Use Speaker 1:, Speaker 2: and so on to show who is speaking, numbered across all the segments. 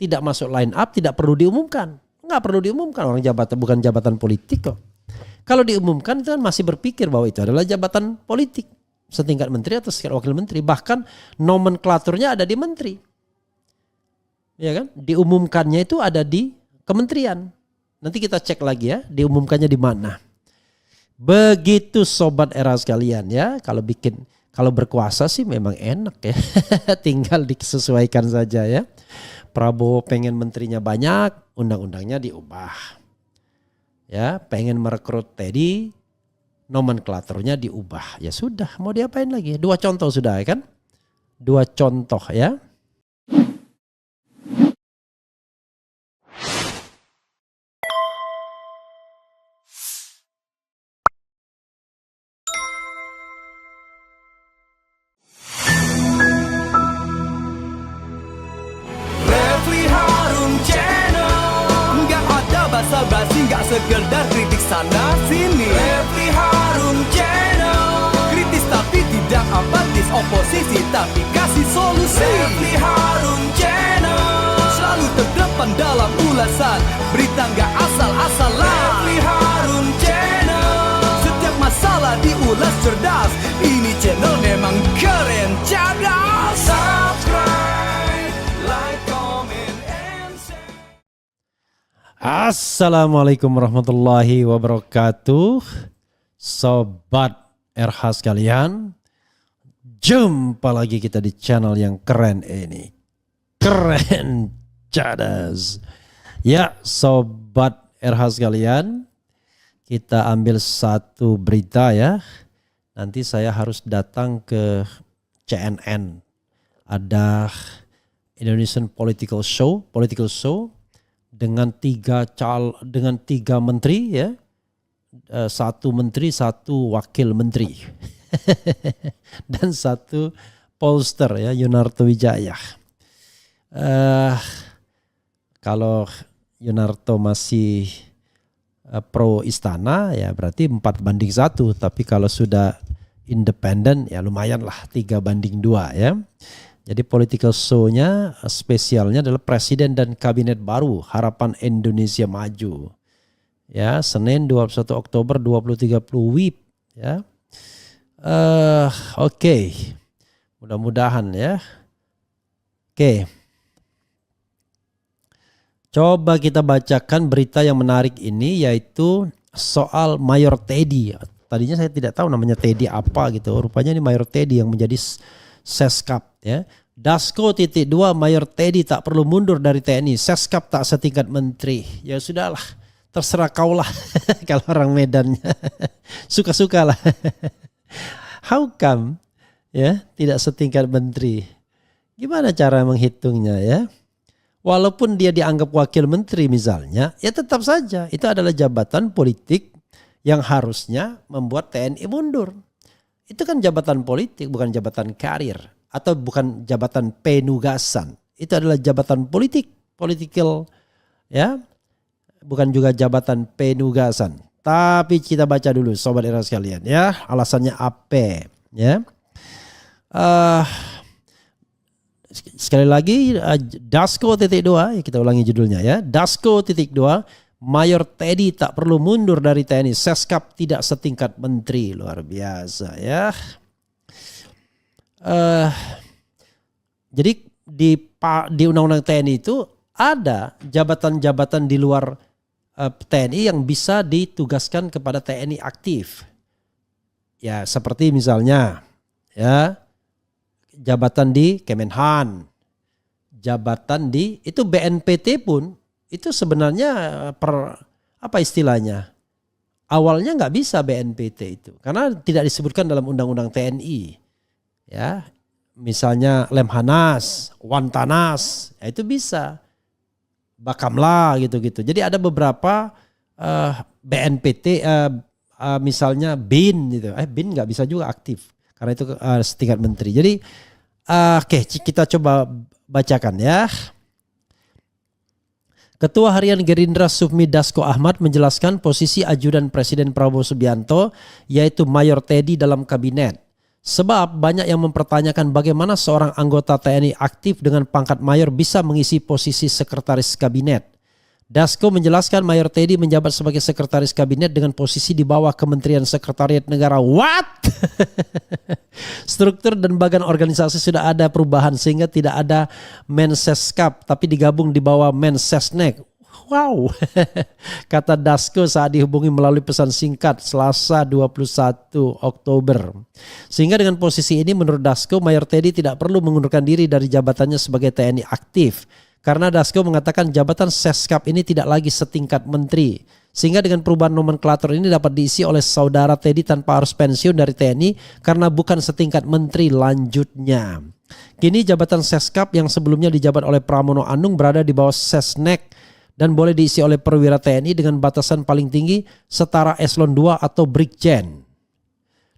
Speaker 1: tidak masuk line up, tidak perlu diumumkan. Nggak perlu diumumkan, orang jabatan bukan jabatan politik kok. Kalau diumumkan itu kan masih berpikir bahwa itu adalah jabatan politik. Setingkat menteri atau setingkat wakil menteri. Bahkan nomenklaturnya ada di menteri. Ya kan? Diumumkannya itu ada di kementerian. Nanti kita cek lagi ya, diumumkannya di mana. Begitu sobat era sekalian ya, kalau berkuasa sih memang enak ya. Tinggal disesuaikan saja ya. Prabowo pengen menterinya banyak, undang-undangnya diubah. Ya, pengen merekrut Teddy, nomenklaturnya diubah. Ya sudah, mau diapain lagi? 2 contoh sudah ya kan? 2 contoh ya.
Speaker 2: Basa-basi gak sekedar kritik sana sini. Refli Harun Channel, kritis tapi tidak apatis, oposisi tapi kasih solusi. Refli Harun Channel, selalu terdepan dalam ulasan, berita gak asal-asalan. Refli Harun Channel, setiap masalah diulas cerdas, ini channel memang keren cerdas. Subscribe, like, comment, and share.
Speaker 1: Assalamualaikum warahmatullahi wabarakatuh. Sobat RH sekalian, jumpa lagi kita di channel yang keren ini. Keren cadas. Ya sobat RH sekalian, kita ambil satu berita ya. Nanti saya harus datang ke CNN. Ada Indonesian Political Show dengan tiga menteri ya, 1 menteri, 1 wakil menteri dan 1 pollster ya, Yunarto Wijaya. Kalau Yunarto masih pro istana ya berarti 4-1, tapi kalau sudah independen ya lumayan lah 3-2 ya. Jadi political show-nya spesialnya adalah Presiden dan Kabinet Baru Harapan Indonesia Maju. Ya, Senin 21 Oktober 2030 WIB ya. Oke. Mudah-mudahan ya. Oke. Coba kita bacakan berita yang menarik ini, yaitu soal Mayor Teddy. Tadinya saya tidak tahu namanya Teddy apa gitu. Rupanya ini Mayor Teddy yang menjadi Seskap ya. Dasko .2 Mayor Teddy tak perlu mundur dari TNI. Seskap tak setingkat menteri. Ya sudahlah, terserah kaulah. Kalau orang Medannya suka-suka lah. How come ya tidak setingkat menteri? Gimana cara menghitungnya ya? Walaupun dia dianggap wakil menteri misalnya, ya tetap saja itu adalah jabatan politik yang harusnya membuat TNI mundur. Itu kan jabatan politik, bukan jabatan karir. Atau bukan jabatan penugasan. Itu adalah jabatan politik. Political ya. Bukan juga jabatan penugasan. Tapi kita baca dulu sobat era sekalian ya. Alasannya apa ya. Sekali lagi Dasko .2 ya, kita ulangi judulnya ya. Dasko .2 Mayor Teddy tak perlu mundur dari TNI. Seskap tidak setingkat menteri. Luar biasa ya. Jadi di undang-undang TNI itu ada jabatan-jabatan di luar TNI yang bisa ditugaskan kepada TNI aktif. Ya seperti misalnya ya jabatan di Kemenhan, jabatan di itu BNPT pun itu sebenarnya apa istilahnya? Awalnya nggak bisa BNPT itu karena tidak disebutkan dalam undang-undang TNI. Ya, misalnya Lemhanas, Wantanas, ya itu bisa. Bakamla gitu-gitu. Jadi ada beberapa BNPT misalnya BIN gitu. BIN nggak bisa juga aktif karena itu setingkat menteri. Jadi oke, kita coba bacakan ya. Ketua Harian Gerindra Sufmi Dasko Ahmad menjelaskan posisi ajudan Presiden Prabowo Subianto yaitu Mayor Teddy dalam kabinet. Sebab banyak yang mempertanyakan bagaimana seorang anggota TNI aktif dengan pangkat mayor bisa mengisi posisi sekretaris kabinet. Dasko menjelaskan Mayor Teddy menjabat sebagai sekretaris kabinet dengan posisi di bawah Kementerian Sekretariat Negara. What? Struktur dan bagan organisasi sudah ada perubahan sehingga tidak ada Menseskap tapi digabung di bawah Mensesnek. Wow, kata Dasko saat dihubungi melalui pesan singkat Selasa 21 Oktober. Sehingga dengan posisi ini menurut Dasko, Mayor Teddy tidak perlu mengundurkan diri dari jabatannya sebagai TNI aktif. Karena Dasko mengatakan jabatan Seskap ini tidak lagi setingkat menteri. Sehingga dengan perubahan nomenklatur ini dapat diisi oleh saudara Teddy tanpa harus pensiun dari TNI karena bukan setingkat menteri lanjutnya. Kini jabatan Seskap yang sebelumnya dijabat oleh Pramono Anung berada di bawah Sesnek dan boleh diisi oleh perwira TNI dengan batasan paling tinggi setara eselon 2 atau brigjen.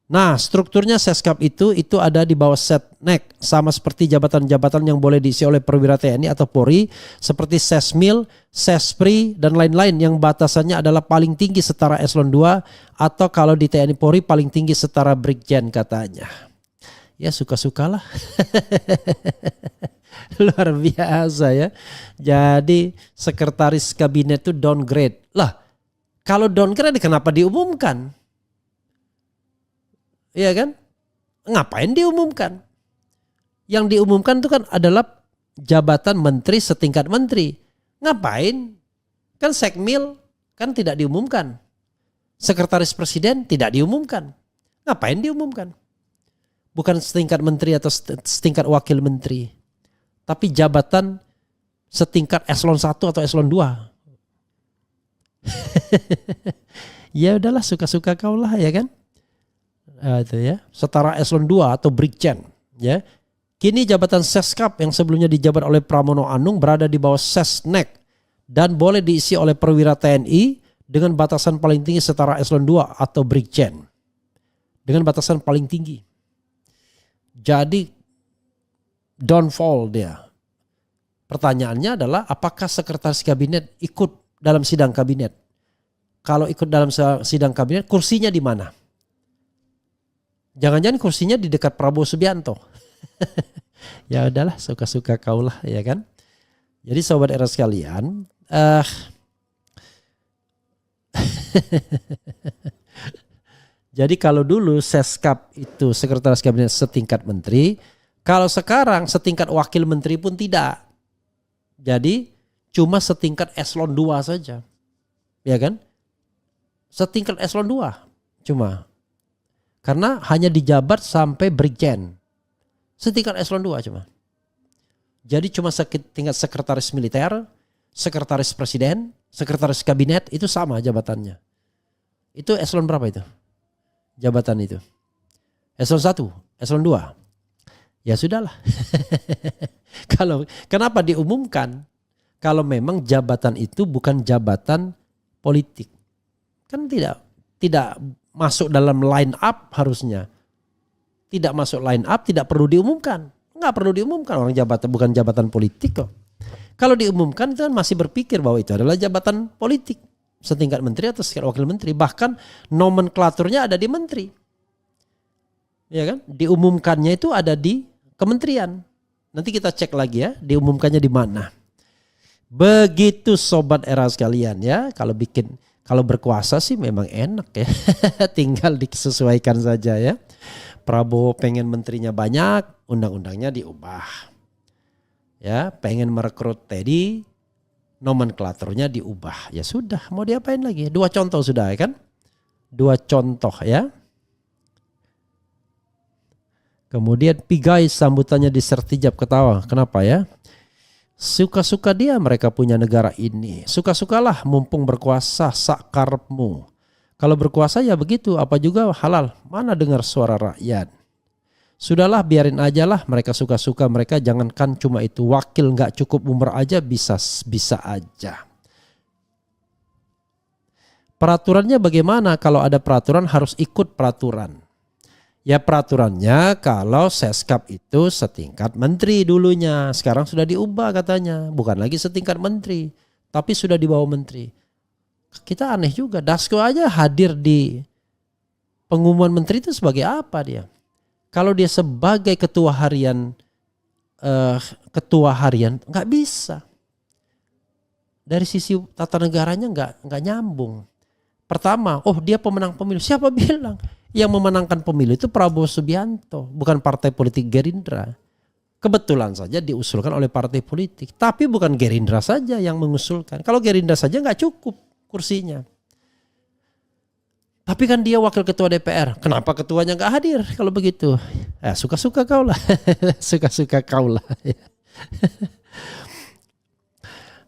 Speaker 1: Nah, strukturnya Seskap itu ada di bawah Setnek, sama seperti jabatan-jabatan yang boleh diisi oleh perwira TNI atau Polri seperti Sesmil, Sespri dan lain-lain yang batasannya adalah paling tinggi setara eselon 2 atau kalau di TNI Polri paling tinggi setara brigjen katanya. Ya suka-sukalah. Luar biasa ya. Jadi sekretaris kabinet itu downgrade. Lah, kalau downgrade kenapa diumumkan? Iya kan? Ngapain diumumkan? Yang diumumkan itu kan adalah jabatan menteri setingkat menteri. Ngapain? Kan sekmil kan tidak diumumkan. Sekretaris presiden tidak diumumkan. Ngapain diumumkan? Bukan setingkat menteri atau setingkat wakil menteri. Tapi jabatan setingkat eselon 1 atau eselon 2. Ya udahlah suka-suka kau lah ya kan. Itu ya, setara eselon 2 atau brigjen ya. Kini jabatan Seskap yang sebelumnya dijabat oleh Pramono Anung berada di bawah Sesnek dan boleh diisi oleh perwira TNI dengan batasan paling tinggi setara eselon 2 atau brigjen. Dengan batasan paling tinggi. Jadi downfall dia. Pertanyaannya adalah apakah sekretaris kabinet ikut dalam sidang kabinet? Kalau ikut dalam sidang kabinet, kursinya di mana? Jangan-jangan kursinya di dekat Prabowo Subianto. Ya udahlah, suka-suka kaulah ya kan. Jadi sobat era sekalian, jadi kalau dulu Seskap itu sekretaris kabinet setingkat menteri, kalau sekarang setingkat wakil menteri pun tidak. Jadi cuma setingkat eselon 2 saja. Ya kan? Setingkat eselon 2 cuma. Karena hanya dijabat sampai brigjen. Setingkat eselon 2 cuma. Jadi cuma setingkat sekretaris militer, sekretaris presiden, sekretaris kabinet itu sama jabatannya. Itu eselon berapa itu? Jabatan itu. Eselon 1, eselon 2. Ya sudahlah. Kalau kenapa diumumkan? Kalau memang jabatan itu bukan jabatan politik. Kan tidak masuk dalam line up harusnya. Tidak masuk line up, tidak perlu diumumkan. Enggak perlu diumumkan, orang jabatan bukan jabatan politik kok. Kalau diumumkan itu kan masih berpikir bahwa itu adalah jabatan politik. Setingkat menteri atau setingkat wakil menteri. Bahkan nomenklaturnya ada di menteri. Ya kan? Diumumkannya itu ada di kementerian. Nanti kita cek lagi ya, diumumkannya di mana. Begitu sobat era sekalian ya. Kalau berkuasa sih memang enak ya. Tinggal disesuaikan saja ya. Prabowo pengen menterinya banyak, undang-undangnya diubah. Ya, pengen merekrut Teddy, nomenklaturnya diubah. Ya sudah, mau diapain lagi? 2 contoh sudah ya kan? 2 contoh ya. Kemudian Pigai sambutannya disertijab ketawa. Kenapa ya? Suka-suka dia mereka punya negara ini. Suka-sukalah mumpung berkuasa sakarepmu. Kalau berkuasa ya begitu, apa juga halal. Mana dengar suara rakyat. Sudahlah biarin aja lah mereka suka-suka mereka. Jangankan cuma itu wakil gak cukup umur aja bisa aja. Peraturannya bagaimana? Kalau ada peraturan harus ikut peraturan. Ya peraturannya kalau Seskap itu setingkat menteri dulunya. Sekarang sudah diubah katanya. Bukan lagi setingkat menteri. Tapi sudah di bawah menteri. Kita aneh juga. Dasko aja hadir di pengumuman menteri itu sebagai apa dia? Kalau dia sebagai ketua harian nggak bisa. Dari sisi tata negaranya nggak nyambung. Pertama, dia pemenang pemilu. Siapa bilang yang memenangkan pemilu itu Prabowo Subianto, bukan partai politik Gerindra. Kebetulan saja diusulkan oleh partai politik, tapi bukan Gerindra saja yang mengusulkan. Kalau Gerindra saja nggak cukup kursinya. Tapi kan dia wakil ketua DPR. Kenapa ketuanya nggak hadir kalau begitu? Suka-suka kau lah, suka-suka kau lah.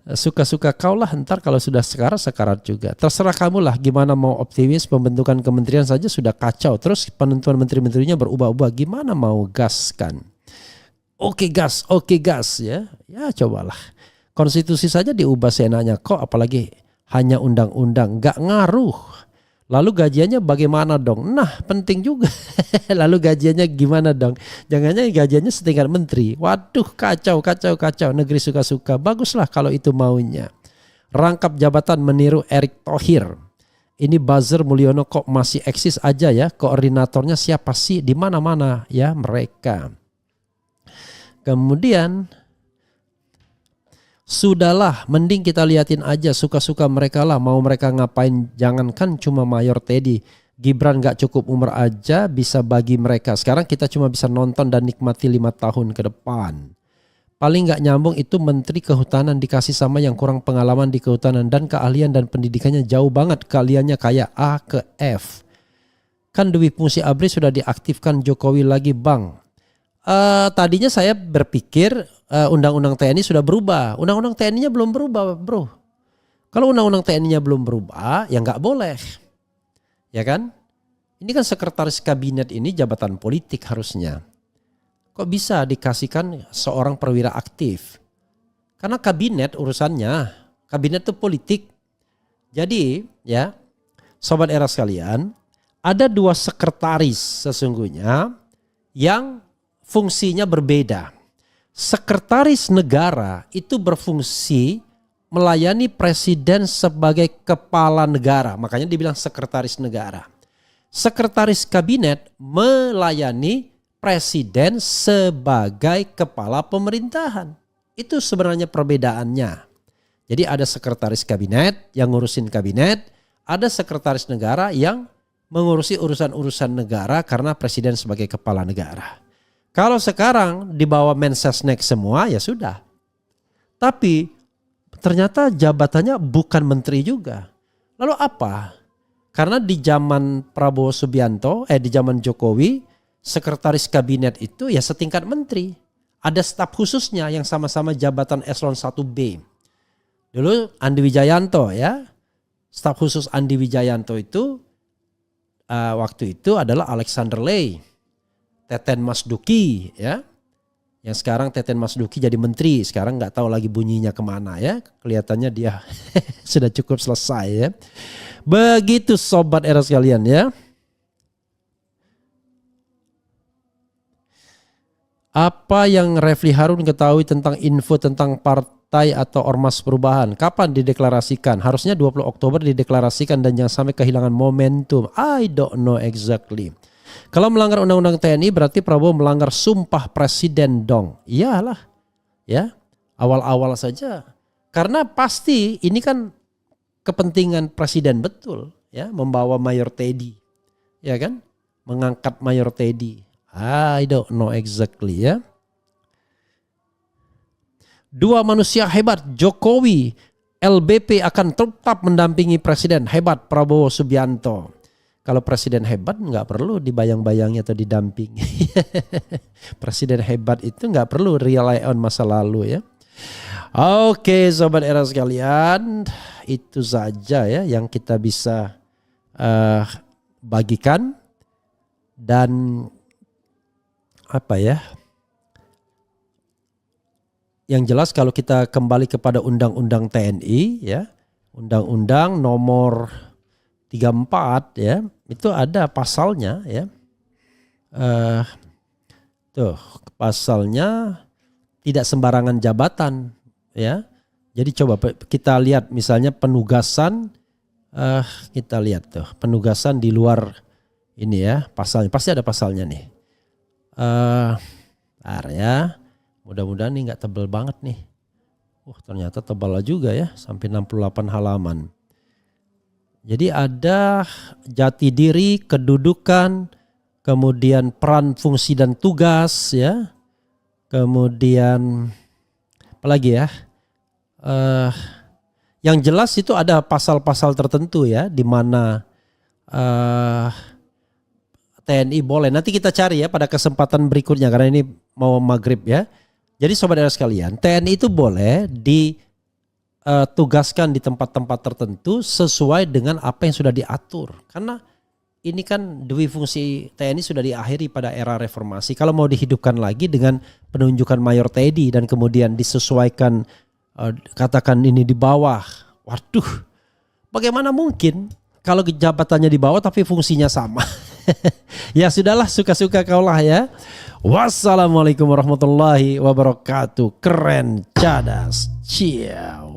Speaker 1: Suka-suka kau lah, ntar kalau sudah sekarat juga. Terserah kamu lah gimana mau optimis, pembentukan kementerian saja sudah kacau. Terus penentuan menteri-menterinya berubah-ubah, gimana mau gaskan? Oke gas ya. Ya cobalah. Konstitusi saja diubah seenaknya kok, apalagi hanya undang-undang, gak ngaruh. Lalu gajiannya bagaimana dong? Nah penting juga. Lalu gajiannya gimana dong? Jangannya gajiannya setingkat menteri. Waduh kacau. Negeri suka-suka. Baguslah kalau itu maunya. Rangkap jabatan meniru Erick Thohir. Ini buzzer Mulyono kok masih eksis aja ya. Koordinatornya siapa sih? Di mana-mana ya mereka. Kemudian sudahlah, mending kita liatin aja suka-suka mereka lah, mau mereka ngapain. Jangankan cuma Mayor Teddy, Gibran gak cukup umur aja bisa bagi mereka. Sekarang kita cuma bisa nonton dan nikmati 5 tahun ke depan. Paling gak nyambung itu Menteri Kehutanan dikasih sama yang kurang pengalaman di kehutanan dan keahlian dan pendidikannya jauh banget. Keahliannya kayak A ke F. Kan Dewi Fungsi Abri sudah diaktifkan Jokowi lagi bang. Tadinya saya berpikir undang-undang TNI sudah berubah. Undang-undang TNI-nya belum berubah, bro. Kalau undang-undang TNI-nya belum berubah, ya nggak boleh. Ya kan? Ini kan sekretaris kabinet ini jabatan politik harusnya. Kok bisa dikasihkan seorang perwira aktif? Karena kabinet urusannya, kabinet itu politik. Jadi ya, sobat era sekalian, ada 2 sekretaris sesungguhnya yang fungsinya berbeda. Sekretaris negara itu berfungsi melayani presiden sebagai kepala negara. Makanya dibilang sekretaris negara. Sekretaris kabinet melayani presiden sebagai kepala pemerintahan. Itu sebenarnya perbedaannya. Jadi ada sekretaris kabinet yang ngurusin kabinet. Ada sekretaris negara yang mengurusi urusan-urusan negara karena presiden sebagai kepala negara. Kalau sekarang dibawa Mensesnek semua ya sudah. Tapi ternyata jabatannya bukan menteri juga. Lalu apa? Karena di zaman Prabowo Subianto, di zaman Jokowi, sekretaris kabinet itu ya setingkat menteri. Ada staf khususnya yang sama-sama jabatan eselon 1B. Dulu Andi Wijayanto ya. Staf khusus Andi Wijayanto itu waktu itu adalah Alexander Ley. Teten Mas Duki ya, yang sekarang Teten Mas Duki jadi menteri, sekarang nggak tahu lagi bunyinya kemana ya, kelihatannya dia sudah cukup selesai ya. Begitu sobat era sekalian ya. Apa yang Refli Harun ketahui tentang info tentang partai atau ormas perubahan? Kapan dideklarasikan? Harusnya 20 Oktober dideklarasikan dan jangan sampai kehilangan momentum. I don't know exactly. Kalau melanggar undang-undang TNI berarti Prabowo melanggar sumpah presiden dong. Iyalah. Ya. Awal-awal saja. Karena pasti ini kan kepentingan presiden betul ya, membawa Mayor Teddy. Ya kan? Mengangkat Mayor Teddy. I don't know exactly ya. 2 manusia hebat, Jokowi, LBP akan tetap mendampingi presiden hebat Prabowo Subianto. Kalau presiden hebat nggak perlu dibayang-bayangi atau didampingi. Presiden hebat itu nggak perlu rely on masa lalu ya. Oke sobat era sekalian, itu saja ya yang kita bisa bagikan. Dan apa ya, yang jelas kalau kita kembali kepada undang-undang TNI ya, undang-undang nomor 34 ya, itu ada pasalnya ya. Tuh pasalnya tidak sembarangan jabatan ya. Jadi coba kita lihat misalnya penugasan, kita lihat tuh penugasan di luar ini ya, pasalnya pasti ada pasalnya nih. Bentar ya. Mudah-mudahan nih nggak tebal banget nih. Ternyata tebal juga ya, sampai 68 halaman. Jadi ada jati diri, kedudukan, kemudian peran, fungsi dan tugas ya. Kemudian apalagi ya? Yang jelas itu ada pasal-pasal tertentu ya, di mana TNI boleh. Nanti kita cari ya pada kesempatan berikutnya karena ini mau maghrib ya. Jadi sobat era sekalian, TNI itu boleh ditugaskan di tempat-tempat tertentu sesuai dengan apa yang sudah diatur. Karena ini kan dui fungsi TNI sudah diakhiri pada era reformasi. Kalau mau dihidupkan lagi dengan penunjukan Mayor Teddy dan kemudian disesuaikan, katakan ini di bawah. Waduh, bagaimana mungkin kalau jabatannya di bawah tapi fungsinya sama? Ya sudahlah, suka-suka kaulah ya. Wassalamualaikum warahmatullahi wabarakatuh. Keren, cadas, ciao.